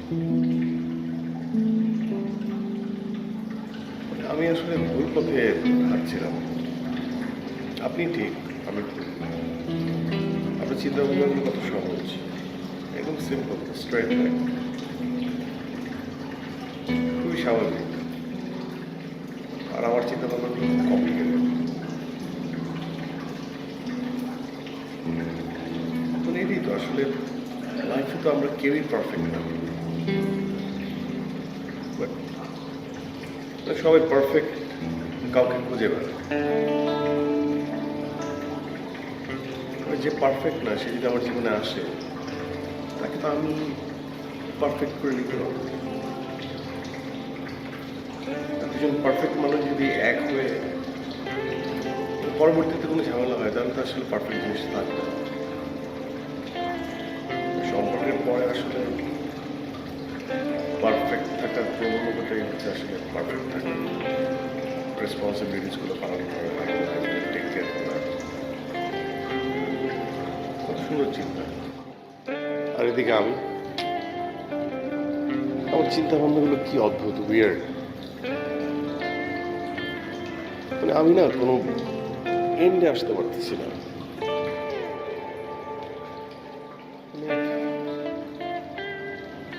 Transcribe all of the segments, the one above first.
আমি আসলে ভুল পথে হাঁটছিলাম। আপনি ঠিক, আমি ভুল। আপনার চিন্তা ভাবনাগুলো কত সহজ, একদম সিম্পল, স্ট্রেট লাইন, খুবই স্বাভাবিক। আর আমার চিন্তা ভাবনাগুলো খুব কমপ্লিকেটেড। তো এটাই তো আসলে লাইফে তো আমরা কেউই পারফেক্ট না। But সবাই পারফেক্ট কাউকে খুঁজে বেড়ায়। যে পারফেক্ট না সে যদি আমার জীবনে আসে, তাকে তো আমি পারফেক্ট করে নিতে পারবো। দুজন পারফেক্ট মানুষ যদি এক হয়ে পরবর্তীতে কোনো ঝামেলা হয়, তাহলে তো আসলে পারফেক্ট জিনিস থাকবে না। সম্পর্কের পরে আসলে পারফেক্ট থাকার প্রবণতাটাই হচ্ছে আসলে পারফেক্ট থাকা, রেসপন্সিবিলিটিসগুলো পালন করা, টেক কেয়ার করা। কত সুন্দর চিন্তা। আর এদিকে আমার চিন্তা ভাবনাগুলো কি অদ্ভুত, উইয়ার্ড। মানে আমি না কোনো এন্ডে আসতে পারতেছি না।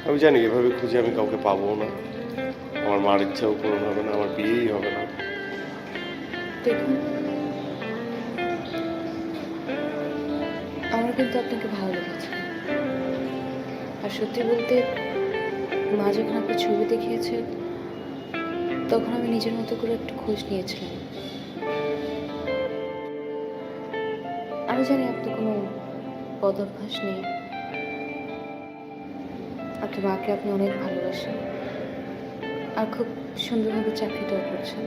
আমি জানি এভাবে খুঁজে আমি কাউকে পাবো না, আমার মার ইচ্ছাও পূরণ হবে না, আমার বিয়েই হবে না। দেখুন, আমার কিন্তু আপনাকে ভালো লেগেছে। আর সত্যি বলতে, মা যখন আপনার ছবি দেখিয়েছে, তখন আমি নিজের মতো করে একটু খোঁজ নিয়েছিলাম। আমি জানি আপনার কোনো বদভ্যাস নেই, আপনার মাকে আপনি অনেক ভালোবাসেন, আর খুব সুন্দরভাবে চাকরিটাও করছেন।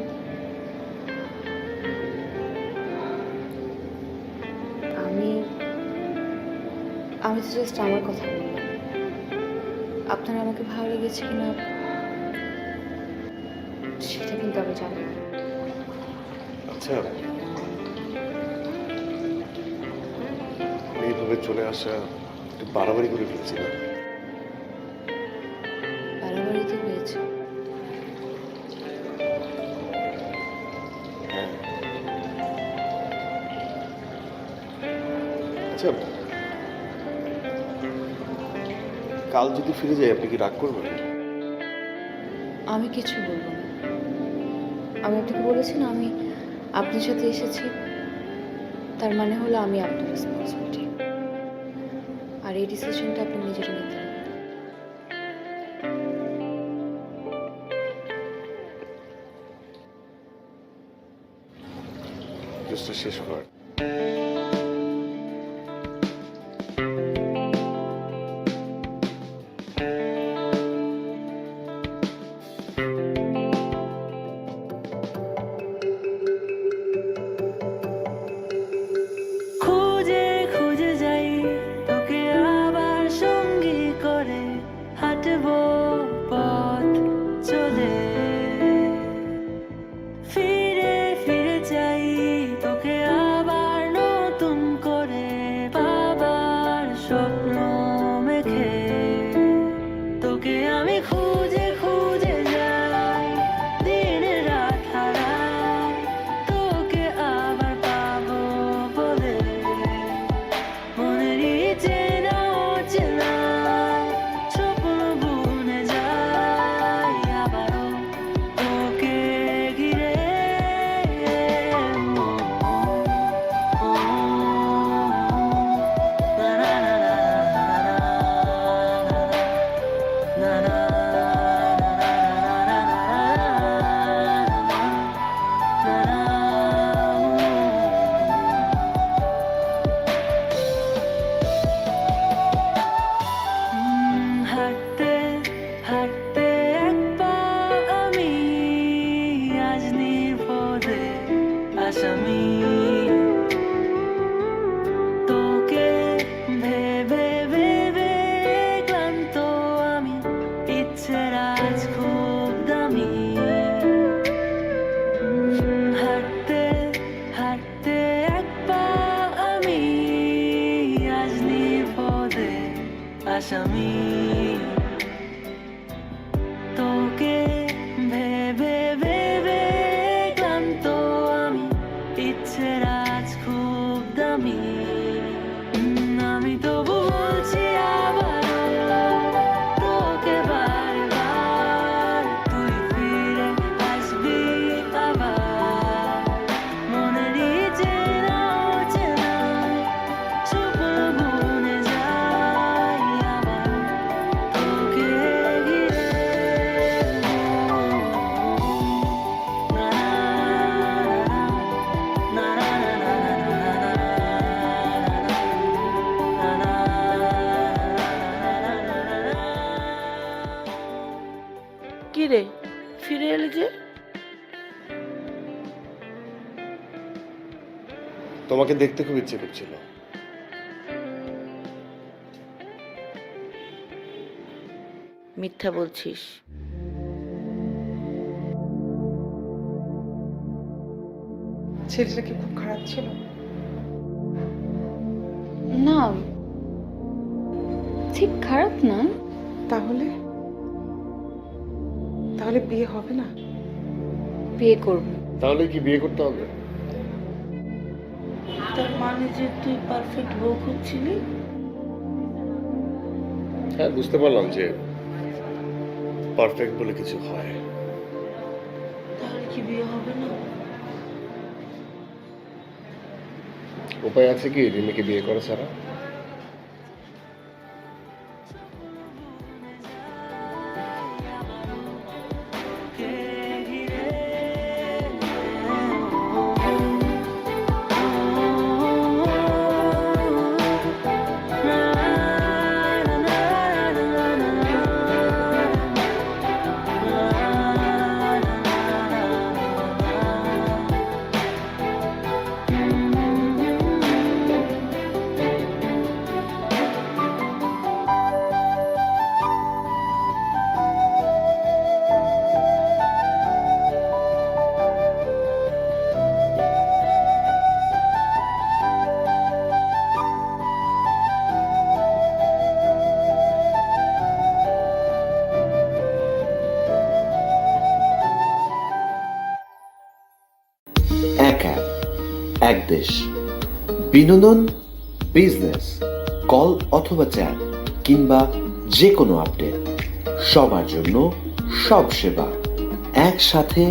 আমি তো জাস্ট আমার কথা বললাম। আপনার আমাকে ভালো লেগেছে কিনা সেটা কিন্তু আমি জানি না। আচ্ছা, এইভাবে চলে আসা একটু বাড়াবাড়ি করে ফেলছি না? বাড়াবাড়ি তো হয়েছে। হ্যাঁ। আচ্ছা, কাল যদি ফিরে যাই, আপনি কি রাগ করবেন? আমি কিছু বলবো না। আমি আপনাকে বলেছি না, আমি আপনার সাথে এসেছি, তার মানে হলো আমি আপনার রেসপন্সিবিলিটি। আর এই ডিসিশনটা আপনি নিজেরা নিতে হবে। চেষ্টা শেষ কর। খুঁজে খুঁজে যাই তোকে আবার সঙ্গী করে, হাঁটবো পথ চলে। ফিরে ফিরে যাই তোকে আবার নতুন করে, পাবার স্বপ্ন মেখে। তোকে আমি খুঁজে খুঁজে যাই, দিন রাত হারাই, তোকে আবার পাবো বলে। মনেরই চেনা অচেনা স্বপ্ন বুনে যাই আবারও তোকে ঘিরে। না না হাঁটতে হাঁটতে এক পা আমি আজ নির্বোধে আসামি। তোকে ভেবে ভেবে ক্লান্ত আমি, ইচ্ছের আজ খুব দামি। হাঁটতে হাঁটতে এক পা আমি আজ নির্বোধে আসামি। তোমাকে দেখতে খুব ইচ্ছে করছিল। মিথ্যা বলছিস। ছেলেটা কি খুব খারাপ ছিল? না, ঠিক খারাপ না। তাহলে তাহলে বিয়ে হবে না? বিয়ে করব। তাহলে কি বিয়ে করতে হবে? তার মানে যে তুই পারফেক্ট বউ খুঁজছিলি? হ্যাঁ, বুঝতে পারলাম যে পারফেক্ট বলে কিছু হয়। তাহলে কি বিয়ে হবে না? উপায় আছে কি রিমিকে বিয়ে করা ছাড়া? এক অ্যাপ, এক দেশ। বিনোদন, বিজনেস, কল অথবা চ্যাট কিংবা যে কোনো আপডেট, সবার জন্য সব সেবা একসাথে